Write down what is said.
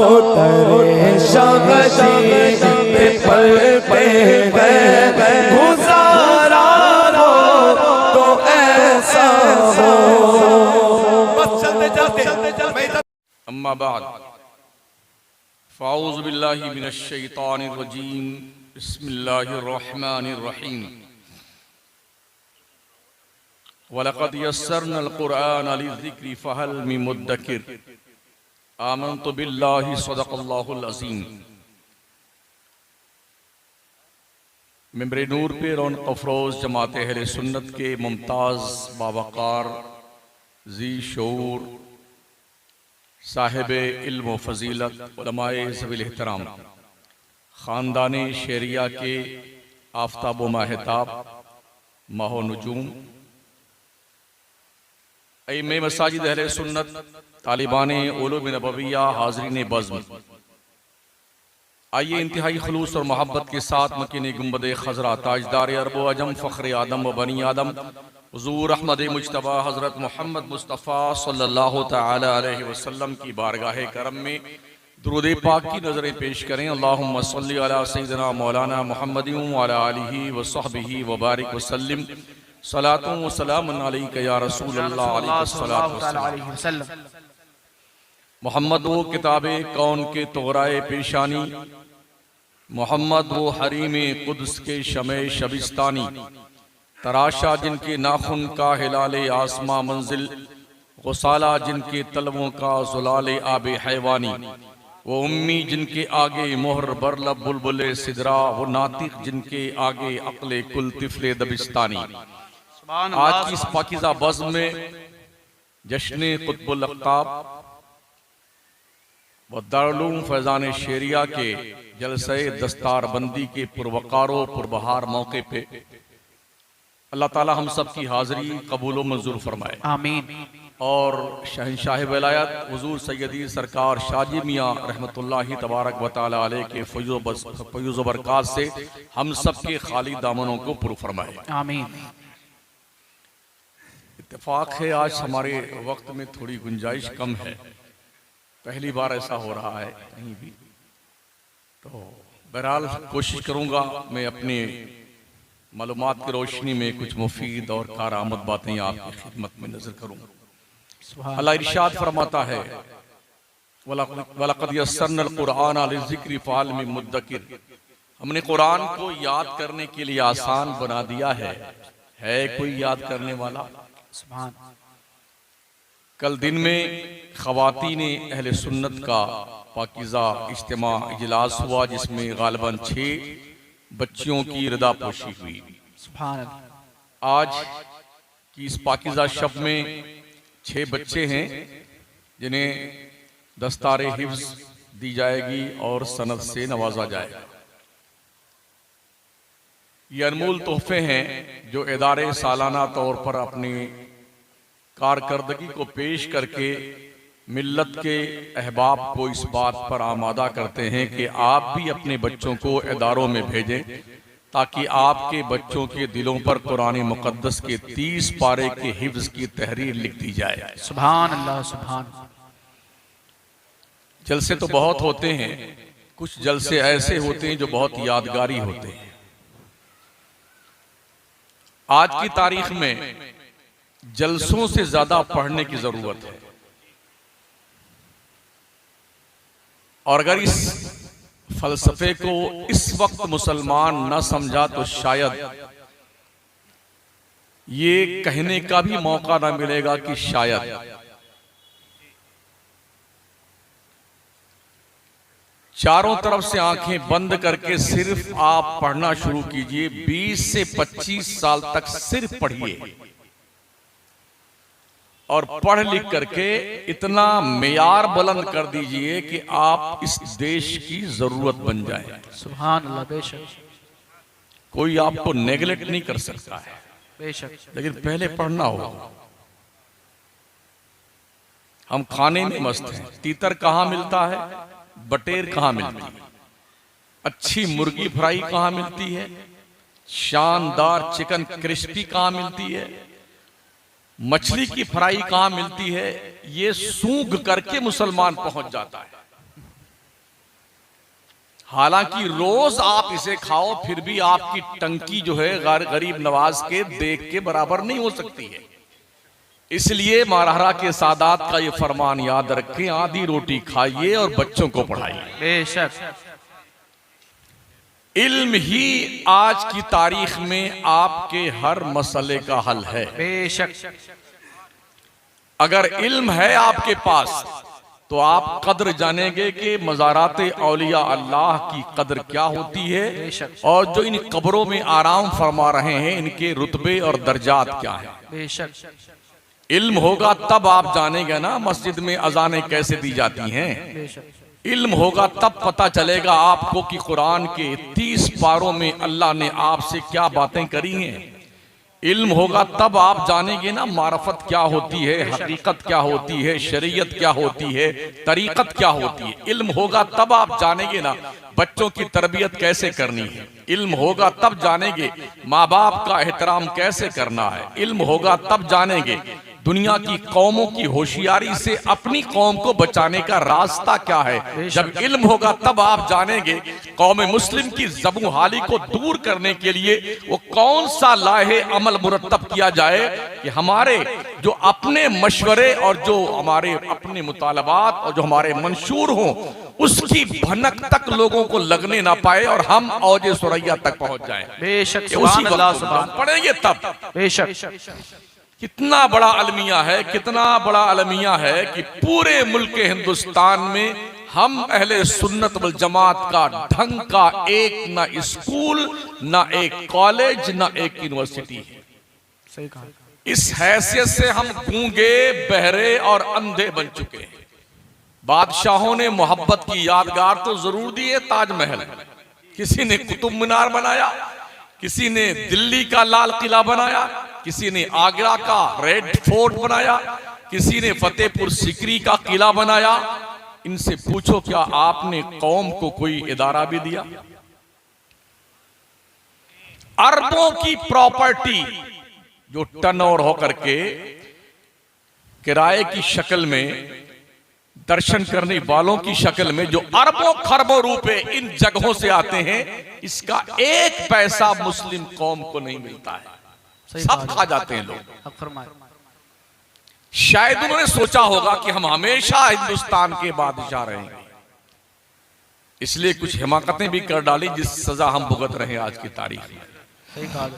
तेरे शमशीर पे पलते हैं, गुजारा हो तो ऐसा हो। बस चलते चलते। अम्मा बाद फ़ाऊज़ु बिल्लाहि मिनश शैतानिर रजीम, बिस्मिल्लाहिर रहमानिर रहीम। वलक़द यस्सरनल क़ुरआन लिज़्ज़िक्रि फ़हल मिन मुद्दकिर। आमन्तु बिल्लाहि सदक़ल्लाहुल अज़ीम। मिंबर नूर पे रौनक़ अफ़रोज़ जमात अहले सुन्नत के मुमताज़ बावक़ार ज़ी शऊर साहिब इल्म व फ़ज़ीलत उलमाए ज़वील एहतराम ख़ानदाने शेरिया के आफ़ताब व माहताब माहो नुजूम अइम्मे मसाजिद अहले सुन्नत तालिबाने उलूम नबविया हाज़रीन बज़्म, आइए इंतहाई खुलूस और मोहब्बत के साथ मकीन गुंबद खज़रा ताजदार अरब व अजम फ़ख्र आदम व बनी आदम हुज़ूर अहमद मुज्तबा हज़रत मोहम्मद मुस्तफ़ा सल्लल्लाहु तआला अलैहि वसल्लम की बारगाह करम में दुरूद पाक की नज़रें पेश करें। अल्लाहुम्मा सल्लि अला सय्यिदना मौलाना मुहम्मदिन व अला आलिहि व सहबिहि व बारिक व सल्लिम। सलातुन व सलामुन अलैका या रसूलल्लाह अलैहि वसल्लम। मोहम्मद वो किताबे कौन के तोराए पेशानी, मोहम्मद वो हरीमे कुद्स के शमे शबिस्तानी, तराशा जिनके नाखुन का हिलाले आसमां मंजिल, गुसाला जिनके तलवों का जुलाले आबे हैवानी, वो उम्मी जिनके आगे मोहर बरलब बुलबुले सिदरा, वो नातिक जिनके आगे अक्ले कुल तिफले दबिस्तानी। आज की इस पाकीज़ा बज़्म में जश्न कुतुबुल अक़ताब व दारुल फैज़ान शेरिया के जलसे दस्तार बंदी के पुरवकारो पुरबहार मौके पे अल्लाह ताला हम सब की हाज़री कबूल व मंजूर फरमाए, आमीन। और शहंशाह वलायत हुज़ूर सैयदी सरकार शाजी मियाँ रहमतुल्लाहि तबारक व तआला अलैह के फ़ैज़ व बरक़ात से हम सब के खाली दामनों को पुर फरमाए, आमीन। इत्तेफ़ाक है आज हमारे वक्त में थोड़ी गुंजाइश कम है, पहली बार ऐसा हो रहा है कहीं भी, तो बहरहाल कोशिश करूँगा मैं अपने मालूमात की रोशनी में कुछ मुफीद और कारआमद बातें आपकी खिदमत में नजर करूँगा। अल्लाह इरशाद फरमाता है, वलक़द यस्सरनल क़ुरआन लिज़्ज़िक्रि फ़हल मिन मुद्दकिर। हमने कुरान को याद करने के लिए आसान बना दिया है कोई याद करने वाला? सुभान। कल दिन में ख़वातीन अहले सुन्नत का पाकीज़ा इज्तिमा इजलास हुआ, जिसमें गालिबन 6 बच्चियों की रिदा पोशी हुई। सुभान। आज की इस पाकीज़ा शब में 6 बच्चे हैं जिन्हें दस्तारे हिफ्ज़ दी जाएगी और सनद से नवाजा जाएगा। ये अनमोल तोहफे हैं जो इदारे सालाना तौर पर अपनी कारकर्दगी को पेश करके मिल्लत के अहबाब को इस बात पर आमादा करते हैं कि आप भी अपने बच्चों को इदारों में भेजें, ताकि आपके बच्चों के दिलों पर कुरान मुक़द्दस के 30 पारे के हिफ्ज़ की तहरीर लिख दी जाए। सुभान अल्लाह, सुभान। जलसे तो बहुत होते हैं, कुछ जलसे ऐसे होते हैं जो बहुत यादगारी होते हैं। आज की तारीख में जलसों से ज्यादा पढ़ने की जरूरत है, और अगर इस फलसफे को इस वक्त मुसलमान न समझा तो शायद ये कहने का भी मौका न मिलेगा कि शायद चारों तरफ से आंखें बंद करके सिर्फ आप पढ़ना शुरू कीजिए। 20 से 25 साल तक सिर्फ पढ़िए और पढ़ लिख करके इतना मेयार बुलंद कर दीजिए कि आप इस देश की जरूरत बन जाए। सुभान अल्लाह। बेशक कोई आपको नेगलेक्ट नहीं कर सकता है, बेशक, लेकिन पहले पढ़ना होगा। हम खाने में मस्त हैं, तीतर कहाँ मिलता है, बटेर कहाँ मिलती है, अच्छी मुर्गी फ्राई कहाँ मिलती है, शानदार चिकन क्रिस्पी कहाँ मिलती है, मछली की फ्राई कहाँ मिलती है, ये सूंघ करके मुसलमान पहुंच जाता है। हालांकि रोज आप इसे खाओ फिर भी आपकी टंकी जो है गरीब नवाज के देख के बराबर नहीं हो सकती है। इसलिए महाराणा के सादात का ये फरमान याद रखें, आधी रोटी खाइए और बच्चों को पढ़ाइए। बेशक इल्म ही आज की तारीख में आपके हर मसले का हल है। बेशक अगर इल्म है आपके पास तो आप कद्र जानेंगे कि मज़ारात औलिया अल्लाह की कद्र क्या होती है और जो इन कब्रों में आराम फरमा रहे हैं इनके रुतबे और दर्जात क्या है। बेशक इल्म होगा तब आप जानेंगे ना मस्जिद में अजानें कैसे दी जाती हैं। बेशक इल्म होगा तब पता चलेगा आपको कि कुरान के 30 पारों में अल्लाह ने आपसे क्या बातें करी हैं। इल्म होगा तब आप जानेंगे ना मारफत क्या होती है, हकीकत क्या होती है, शरीयत क्या होती है, तरीकत क्या होती है। इल्म होगा तब आप जानेंगे ना बच्चों की तरबियत कैसे करनी है। इल्म होगा तब जानेंगे माँ बाप का एहतराम कैसे करना है। इल्म होगा तब जानेंगे दुनिया की कौमों की होशियारी से अपनी कौम को बचाने का रास्ता क्या है। जब इल्म होगा तब आप जानेंगे कौम मुस्लिम की ज़बू हाली को दूर करने के लिए वो कौन सा लाहे अमल मुरत्तब किया जाए कि हमारे जो अपने मशवरे और जो हमारे अपने मुतालबात और जो हमारे मंशूर हों उसकी भनक तक लोगों को लगने ना पाए और हम औजे सुरैया तक पहुंच जाएं। बेशक उसी वक्त पढ़ेंगे तब। बेशक कितना बड़ा अलमिया है, कितना बड़ा अलमिया है कि पूरे मुल्क हिंदुस्तान में हम अहले सुन्नत वल जमात का ढंग का एक ना स्कूल ना एक कॉलेज ना एक यूनिवर्सिटी है। सही कहा। इस हैसियत से हम गूंगे बहरे और अंधे बन चुके हैं। बादशाहों ने मोहब्बत की यादगार तो जरूर दी है, ताजमहल। किसी ने कुतुब मीनार बनाया, किसी ने दिल्ली का लाल किला बनाया, किसी ने आगरा का रेड फोर्ट बनाया, किसी ने फतेहपुर सीकरी का किला बनाया। इनसे पूछो क्या आपने कौम को कोई इदारा भी दिया? अरबों की प्रॉपर्टी जो टर्नओवर होकर के किराए की शक्ल में, दर्शन करने वालों की शक्ल में जो अरबों खरबों रुपए इन जगहों से आते हैं, इसका एक पैसा मुस्लिम कौम को नहीं मिलता है। सब खा जाते हैं लोग। शायद उन्होंने सोचा होगा कि हम हमेशा हिंदुस्तान के बादशाह रहेंगे, इसलिए कुछ हिमाकतें भी कर डाली जिस सजा हम भुगत रहे हैं आज की तारीख में। सही बात।